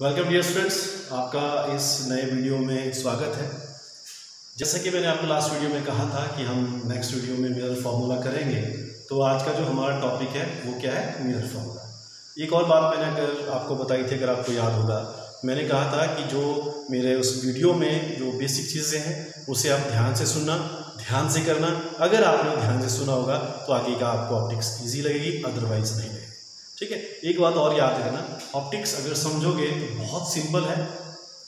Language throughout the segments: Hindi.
वेलकम डियर स्टूडेंट्स, आपका इस नए वीडियो में स्वागत है। जैसा कि मैंने आपको लास्ट वीडियो में कहा था कि हम नेक्स्ट वीडियो में मिरर फार्मूला करेंगे, तो आज का जो हमारा टॉपिक है वो क्या है, मिरर फार्मूला। एक और बात मैंने अगर आपको बताई थी, अगर आपको याद होगा, मैंने कहा था कि जो मेरे उस वीडियो में जो बेसिक चीज़ें हैं उसे आप ध्यान से सुनना, ध्यान से करना। अगर आपने ध्यान से सुना होगा तो आगे का आपको ऑप्टिक्स ईजी लगेगी, अदरवाइज नहीं लगेगी। ठीक है, एक बात और याद रखना, ऑप्टिक्स अगर समझोगे तो बहुत सिंपल है।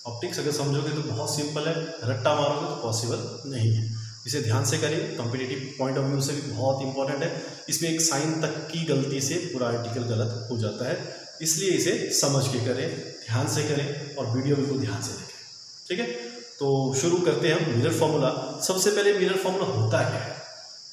ऑप्टिक्स अगर समझोगे तो बहुत सिंपल है, रट्टा मारोगे तो पॉसिबल नहीं है। इसे ध्यान से करिए, कॉम्पिटिटिव पॉइंट ऑफ व्यू से भी बहुत इंपॉर्टेंट है। इसमें एक साइन तक की गलती से पूरा आर्टिकल गलत हो जाता है, इसलिए इसे समझ के करें, ध्यान से करें और वीडियो को ध्यान से देखें। ठीक है, तो शुरू करते हैं हम मिरर फार्मूला। सबसे पहले मिरर फार्मूला होता क्या है?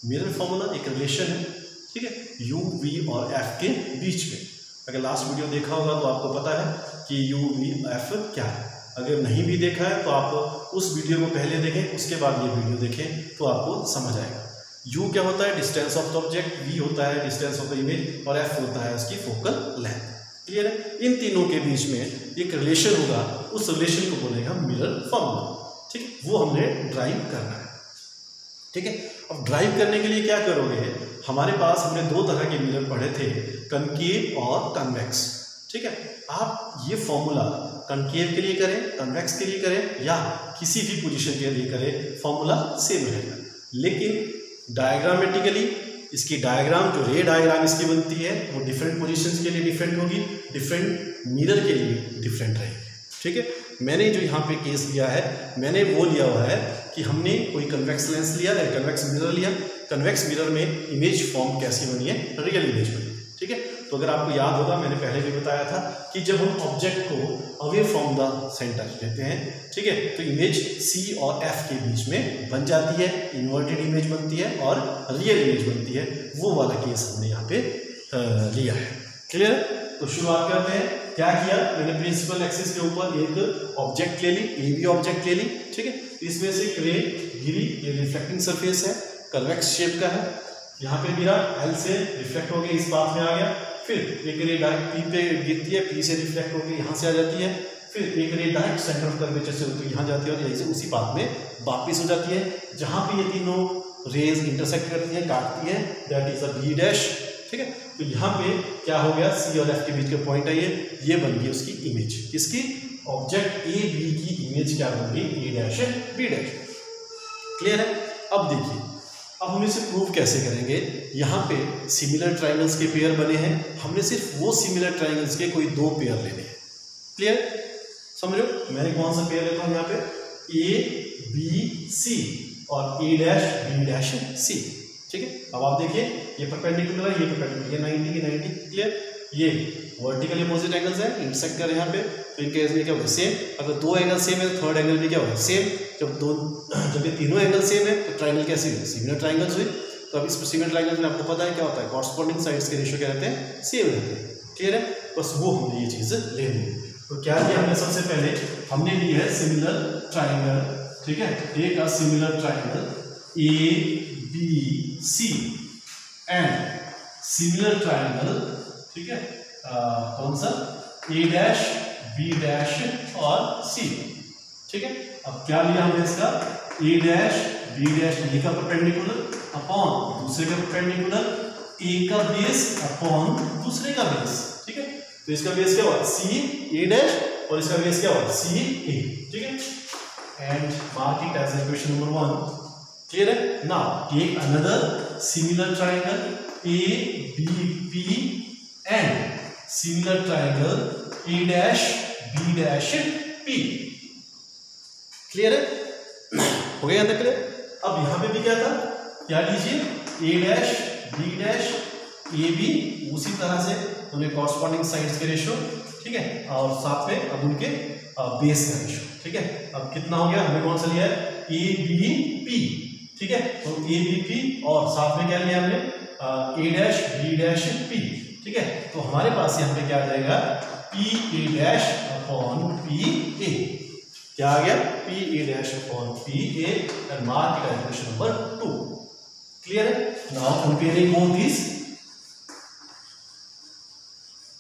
मिरर फार्मूला एक रिलेशन है, ठीक है, यू वी और एफ के बीच में। अगर लास्ट वीडियो देखा होगा तो आपको पता है कि यू वी एफ क्या है। अगर नहीं भी देखा है तो आप उस वीडियो को पहले देखें, उसके बाद ये वीडियो देखें तो आपको समझ आएगा। यू क्या होता है? Distance of the object, V होता है डिस्टेंस ऑफ द इमेज और एफ होता है उसकी फोकल लेंथ। क्लियर है? इन तीनों के बीच में एक रिलेशन होगा, उस रिलेशन को बोलेगा मिरर फार्मूला। ठीक है, वो हमने ड्राइव करना है। ठीक है, अब ड्राइव करने के लिए क्या करोगे? हमारे पास हमने दो तरह के मिरर पढ़े थे, कनकेव और कन्वेक्स। ठीक है, आप ये फॉर्मूला कनकेव के लिए करें, कन्वेक्स के लिए करें या किसी भी पोजीशन के लिए करें, फॉर्मूला सेम रहेगा। लेकिन डायग्रामेटिकली इसकी डायग्राम, जो रे डायग्राम इसकी बनती है, वो डिफरेंट पोजीशंस के लिए डिफरेंट होगी, डिफरेंट मिरर के लिए डिफरेंट रहेगी। ठीक है, मैंने जो यहाँ पे केस लिया है, मैंने वो लिया हुआ है कि हमने कोई कन्वेक्स लेंस लिया है, कन्वेक्स मिरर लिया। कन्वेक्स मिरर में इमेज फॉर्म कैसी बनी है? रियल इमेज बनी है। ठीक है, तो अगर आपको याद होगा, मैंने पहले भी बताया था कि जब हम ऑब्जेक्ट को अवे फ्रॉम द सेंटर लेते हैं, ठीक है, तो इमेज सी और एफ के बीच में बन जाती है, इन्वर्टेड इमेज बनती है और रियल इमेज बनती है। वो वाला केस हमने यहाँ पे लिया है। क्लियर? तो शुरुआत करते हैं। क्या किया मैंने? प्रिंसिपल एक्सिस के ऊपर एक ऑब्जेक्ट ले ली, ए बी ऑब्जेक्ट ले ली। ठीक है, इसमें से एक रे गिरी, ये रिफ्लेक्टिंग सरफेस है, कन्वेक्स शेप का है। यहाँ पे गिरा, एल से रिफ्लेक्ट होकर इस पाथ में आ गया। फिर एक रे डायरेक्ट पी पे गिरती है, पी से रिफ्लेक्ट होकर यहाँ से आ जाती है। फिर एक रे डायरेक्ट सेंटर ऑफ कर्वेचर से होकर यहाँ जाती है और यहीं से उसी पाथ में वापिस हो जाती है। जहाँ पे ये तीनों रेज इंटरसेक्ट करती हैं, काटती हैं, that is A B dash. ठीक है, तो यहाँ पे क्या हो गया? सी और एफ के बीच का पॉइंट है, ये बन गई उसकी इमेज। किसकी? ऑब्जेक्ट ए बी की इमेज क्या बन गई? ए डैश बी डैश। क्लियर है? अब देखिए, अब हम इसे प्रूव कैसे करेंगे? यहाँ पे सिमिलर ट्राइंगल्स के पेयर बने हैं, हमने सिर्फ वो सिमिलर ट्राइंगल्स के कोई दो पेयर लेने हैं। क्लियर? समझो, मैंने कौन सा पेयर लेता हूँ यहाँ पे? ए बी सी और ए डैश बी डैश सी। ठीक है, अब आप देखिए, ये परपेंडिकुलर है, ये परपेंडिकुलर, ये 90 की 90। क्लियर? ये वर्टिकल अपोजिट एंगल्स है, इंटरसेक्ट कर रहे हैं यहाँ पे, तो इनके केस में क्या होगा? सेम। अगर दो एंगल सेम है तो थर्ड एंगल भी क्या होगा? सेम। जब ये तीनों एंगल सेम है तो ट्राइंगल कैसी हुई? सिमिलर ट्राइंगल्स हुई। तो अब इस सिमिलर ट्राइंगल में आपको पता है क्या होता है? कॉरस्पॉन्डिंग साइड्स के रेशियो क्या रहते हैं? सेम रहते हैं। क्लियर है? बस वो हमने ये चीज़ लेनी है। तो क्या किया हमने? सबसे पहले हमने ली है सिमिलर ट्राइंगल। ठीक है, एक similar triangle A B C and similar triangle, ठीक है, कौन सा? ए डैश बी डैश और सी। ठीक है, अब क्या लिया हमने इसका? ए डैश बी डैश, ए का परपेंडिकुलर अपॉन दूसरे का परपेंडिकुलर, ए का बेस अपॉन दूसरे का बेस। ठीक है, तो इसका बेस क्या हुआ? सी ए डैश और इसका बेस क्या हुआ? सी ए। ठीक है, and mark it as equation number 1। Clear है? Now take another similar triangle A B P and similar triangle A dash B dash P. Clear है? हो गया यहाँ तक क्लियर? अब यहाँ पे भी क्या था? क्या लीजिए? A dash B dash A B, उसी तरह से उनके कॉरस्पॉन्डिंग साइड्स के रेशियो। ठीक है, और साथ में अब उनके बेस का रेशियो। ठीक है, अब कितना हो गया? हमने कौन सा लिया है? A B P. ठीक है, तो ए बी पी और साथ में क्या लिया हमने? ए डैश बी डैश पी। ठीक है, तो हमारे पास यहाँ पे क्या आ जाएगा? P A dash upon P A. क्या आ गया? P A dash upon P A and mark it as equation number 2। Clear है? Now comparing both this,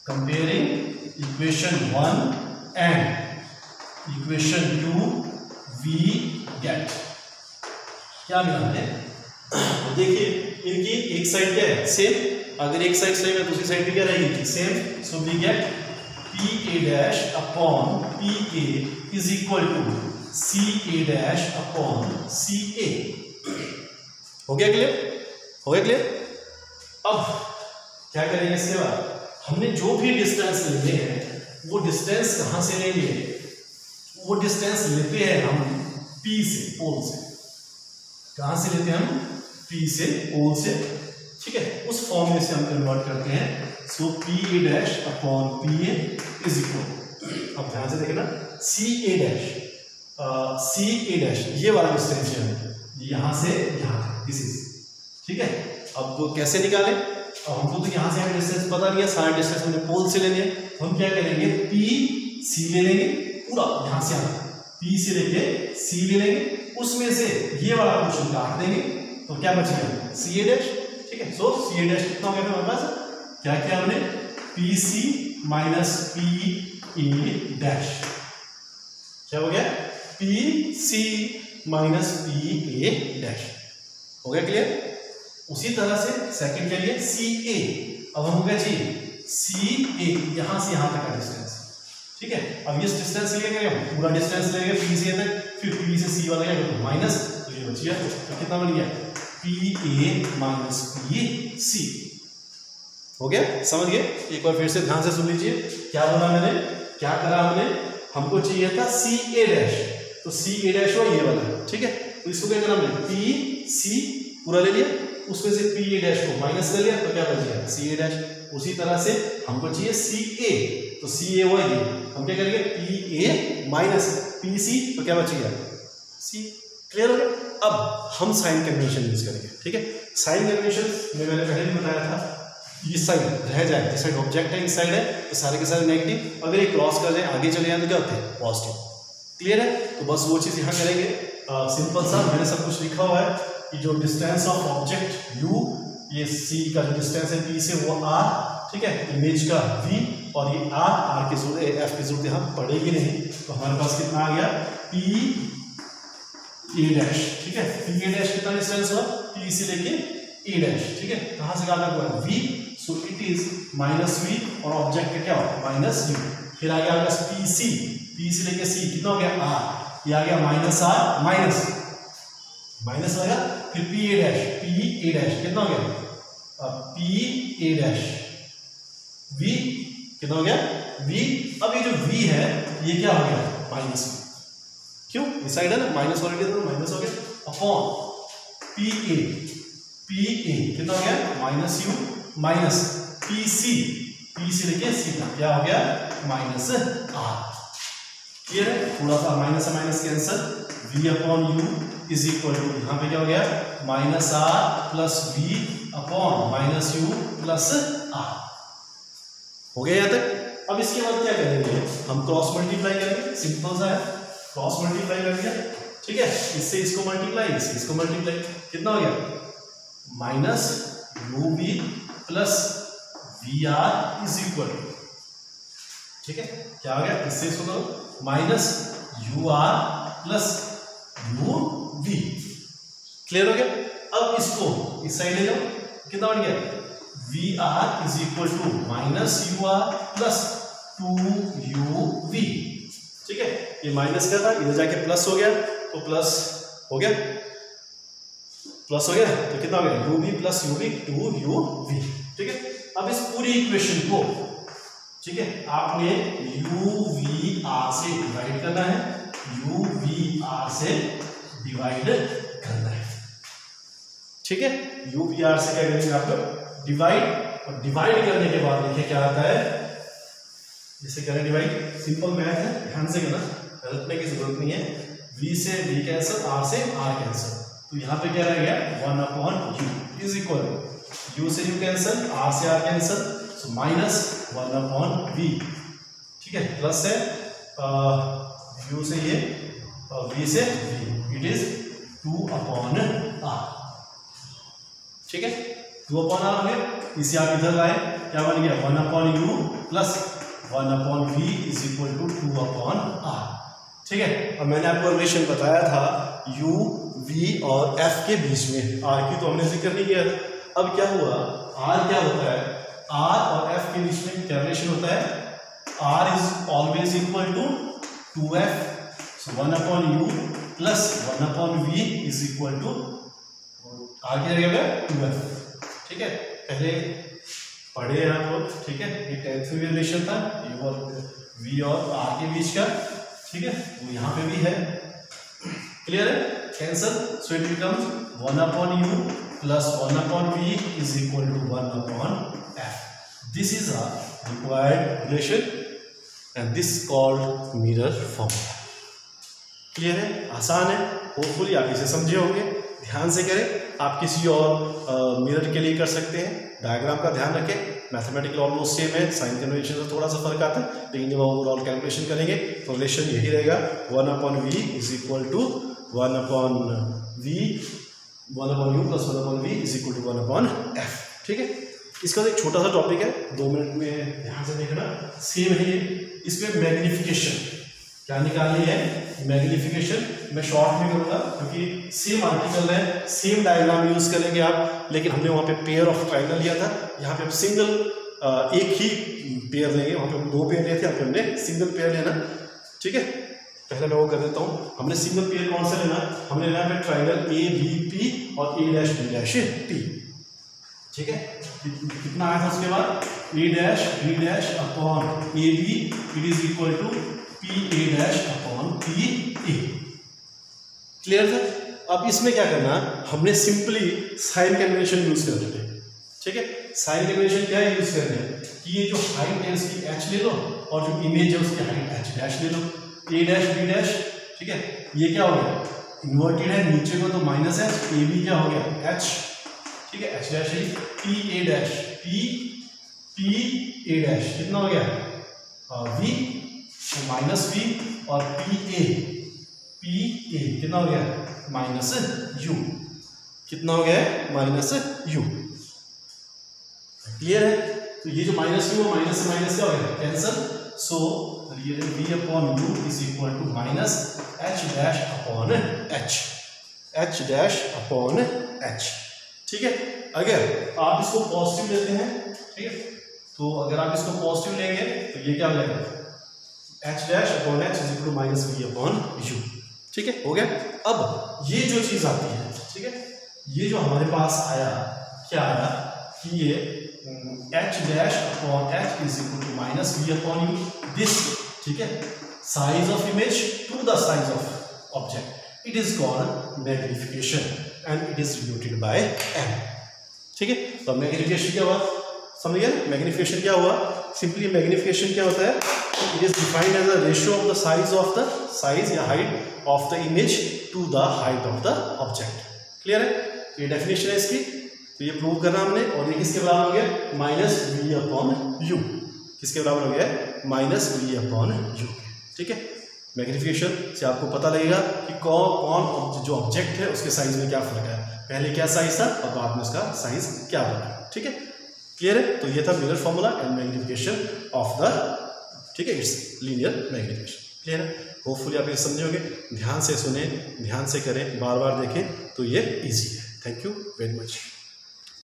comparing equation 1 and equation 2 we get क्या मिला हमें? तो देखिए इनकी एक साइड क्या है सेम, अगर एक साइड सेम है दूसरी साइड भी क्या रहेगी same, so we get P A dash upon P A is equal to C A dash upon C A. हो गया क्लियर? हो गया क्लियर? अब क्या करेंगे इसके बाद, हमने जो भी डिस्टेंस लेने हैं वो डिस्टेंस कहां से लेंगे? वो डिस्टेंस लेते हैं हम P से, पोल से। कहां से लेते हैं हम? P से, पोल से, ठीक है। उस फॉर्म में से हम कन्वर्ट करते हैं। So P A dash upon P A is equal, अब ध्यान से देखना, सी ए डैश ये वाला डिस्टेंस है यहां से यहां, दिस इज, ठीक है। अब तो कैसे निकालें? अब हमको तो यहां से हमें डिस्टेंस पता नहीं है, सारा डिस्टेंस हमने पोल से लेने हैं, तो हम क्या करेंगे पी सी ले लेंगे पूरा, यहां से पी से लेके सी ले लेंगे, उसमें से ये वाला पोर्शन काट देंगे तो क्या बचेगा सी ए डैश, ठीक है। सो सी ए डैश कितना हो गया हमारे पास? क्या किया हमने? P C minus P A dash, क्या हो गया? P C minus P A dash. हो गया क्लियर? उसी तरह से सेकंड के लिए सी ए, अब हम हो गया जी सी ए यहां से यहां तक का डिस्टेंस, ठीक है। अब ये डिस्टेंस लेंगे हम, पूरा डिस्टेंस लेंगे पी से तक, फिर पी से सी वाला क्या माइनस, तो ये बच गया, तो कितना बन गया P A minus P C. हो गया? समझ गए? एक बार फिर से ध्यान से सुन लीजिए, क्या बोला मैंने, क्या करा हमने, हमको चाहिए था सी ए डैश, तो सी ए डैश हुआ ये वाला, ठीक है। तो इसको क्या करा हमने, पी सी पूरा ले लिया, उसमें से पी ए डैश को माइनस कर लिया, तो क्या बच गया सी ए डैश। उसी तरह से हमको चाहिए सी ए, तो सी ए हुआ ये, हम क्या करेंगे P A minus P C, तो क्या बच गया सी। क्लियर हो गया? अब हम साइन कन्वेंशन यूज करेंगे, ठीक है। साइन कन्वेंशन में मैंने पहले भी बताया था, इस साइड रह जाए, जिस साइड ऑब्जेक्ट है इस साइड है, तो सारे के सारे नेगेटिव, अगर ये क्रॉस कर जाए आगे चले जाए तो क्या होते हैं पॉजिटिव। क्लियर है? तो बस वो चीज यहाँ करेंगे, सिंपल सा मैंने सब कुछ लिखा हुआ है कि जो डिस्टेंस ऑफ ऑब्जेक्ट u, ये c का जो डिस्टेंस है p से वो r, ठीक है, इमेज का v, और ये r की जरूरत, f की जरूरत यहाँ पड़ेगी नहीं, तो हमारे पास कितना आ गया p a डैश, ठीक है। p a डैश कितना डिस्टेंस हुआ p से लेके a डैश, ठीक है। कहां से कहां तक हुआ v, so it is minus v, और ऑब्जेक्ट का क्या हो माइनस u, फिर आ गया p c, p से लेके c कितना हो गया r, ये आ गया माइनस r माइनस माइनस हो गया, फिर पी ए डैश कितना हो गया पी ए डैश वी, कितना हो गया वी। अब ये जो वी है ये क्या हो गया माइनस वी, क्यों इस साइड है ना, माइनस हो गया तो माइनस हो गया, अपॉन पी ए कितना हो गया माइनस यू, माइनस पी से लेके सी का क्या हो गया माइनस आर। क्लियर है? थोड़ा सा माइनस से minus cancel, v upon U is equal to, यहाँ पे क्या हो गया minus R plus V upon minus U plus R. हो गया यहाँ तक? अब इसके बाद क्या करेंगे हम, क्रॉस मल्टीप्लाई करेंगे, सिंपल सा है, क्रॉस मल्टीप्लाई कर दिया, ठीक है। इससे इसको मल्टीप्लाई, इससे इसको मल्टीप्लाई, कितना हो गया minus U V plus V R is equal to, ठीक है। क्या हो गया, इससे इसको करो minus U R plus U V. Clear हो गया? अब इसको इस साइड ले जाओ, कितना बन गया V R is equal to minus U R plus 2u v, ठीक है। ये माइनस का था, इधर जाके प्लस हो गया, तो प्लस हो गया, प्लस हो गया, तो कितना हो गया U V plus U V 2u v, ठीक है। अब इस पूरी इक्वेशन को, ठीक है, आपने u v r से डिवाइड करना है, u v r से डिवाइड करना है, ठीक है। u v r से क्या करेंगे आप लोग डिवाइड, और डिवाइड करने के बाद देखिए क्या आता है, जैसे करें डिवाइड, सिंपल मैथ है, ध्यान से करना, गलतने की जरूरत नहीं है। v से v कैंसिल, r से r कैंसिल, तो यहाँ पे क्या रह गया 1 upon u is equal, u से u कैंसिल, r से r cancel, so minus 1 upon v, ठीक है, प्लस है u से ये और v से v, it is 2 upon r, ठीक है। 2 अपॉन r हो गया, इसे आप इधर लाए, क्या बन गया 1 upon u plus 1/v is equal to 2/r। ठीक है, और मैंने आपको रिलेशन बताया था u v और f के बीच में, r की तो हमने जिक्र नहीं किया। अब क्या हुआ, r क्या होता है, r और f के बीच में क्या रिलेशन होता है, r is always equal to 2f, so 1/u plus 1/v is equal to r की जगह पे 2f। ठीक है, पहले पढ़े आप लोग, ठीक है, ये 10th में रिलेशन था u और v और r के बीच का। ठीक है, वो यहाँ पे भी है, क्लियर है, cancel, so it becomes 1/u plus 1/v is equal to 1/f। This is a required relation and this called mirror formula. Clear है, आसान है, होपफुली आप इसे समझे होंगे। ध्यान से करें, आप किसी और मिरर के लिए कर सकते हैं। डायग्राम का ध्यान रखें, मैथमेटिकल ऑलमोस्ट सेम है, साइन कन्वेंशन से थोड़ा सा फर्क आता है, लेकिन जब ओवरऑल कैलकुलेशन करेंगे तो रिलेशन यही रहेगा, 1/v is equal to 1/v 1/u plus 1/v is equal to 1/f। ठीक है, इसका एक छोटा सा टॉपिक है, 2 मिनट में ध्यान से देखना, सेम है ये। इसमें मैग्निफिकेशन क्या निकालनी है, मैग्निफिकेशन मैं शॉर्ट में करूंगा क्योंकि सेम आर्टिकल है, सेम डायग्राम यूज करेंगे आप, लेकिन हमने वहाँ पे पेयर ऑफ ट्राइंगल लिया था, यहाँ पे हम सिंगल एक ही पेयर लेंगे, वहाँ पे हम 2 पेयर लिए थे, यहाँ पे हमने सिंगल पेयर लेना। ठीक है, पहले मैं वो कर देता हूँ, हमने सिंगल पेयर कौन सा लेना, हमने लेना है ट्राइंगल ABP और A'-B'-P। ठीक है, कितना आया था उसके बाद, A' upon AB it is equal to PA' upon PA। Clear था। अब इसमें क्या करना, हमने सिंपली साइन कन्वेंशन यूज कर रहे थे। ठीक है, साइन कन्वेंशन क्या यूज कर रहे हैं कि ये जो हाइट है उसकी h ले लो और जो इमेज है उसकी हाइट h' ले लो, A'-B'। ठीक है, ये क्या हो गया, इन्वर्टेड है, नीचे को तो माइनस h, AB क्या हो गया h। ठीक है, h' ही PA' कितना हो गया v माइनस v और PA कितना हो गया माइनस u, कितना हो गया माइनस u। क्लियर है, तो ये जो माइनस u माइनस से माइनस क्या हो गया cancel, so v upon u is equal to minus h' upon h। ठीक है, अगर आप इसको पॉजिटिव लेते हैं, ठीक है, तो अगर आप इसको पॉजिटिव लेंगे तो ये क्या हो जाएगा h' upon h is equal to minus v upon u। ठीक है, हो गया। अब ये जो चीज आती है, ठीक है, ये जो हमारे पास आया, क्या आया कि ये h' upon h is equal to minus v upon u, this, ठीक है, size of image to the size of object, it is called magnification and it is denoted by m। ठीक है, तो मैग्निफिकेशन क्या हुआ, समझ गया, मैग्निफिकेशन क्या हुआ, सिंपली मैग्निफिकेशन क्या होता है, it is defined as a ratio of the size या height of the image to the height of the object. Clear है, ये डेफिनेशन है इसकी, तो ये प्रूव करना हमने, और ये किसके बराबर हो गया माइनस v अपॉन u, किसके बराबर हो गया माइनस v अपॉन u। ठीक है, मैग्निफिकेशन से आपको पता लगेगा कि कौन जो ऑब्जेक्ट है उसके साइज में क्या फर्क है, पहले क्या साइज था और बाद में उसका साइज क्या बना। ठीक है, क्लियर है, तो ये था mirror formula and magnification of the, ठीक है, इट्स लीनियर मैग्निफिकेशन। क्लियर है, होपफुली आप ये समझोगे, ध्यान से सुने, ध्यान से करें, बार बार देखें, तो ये इजी है। Thank you very much.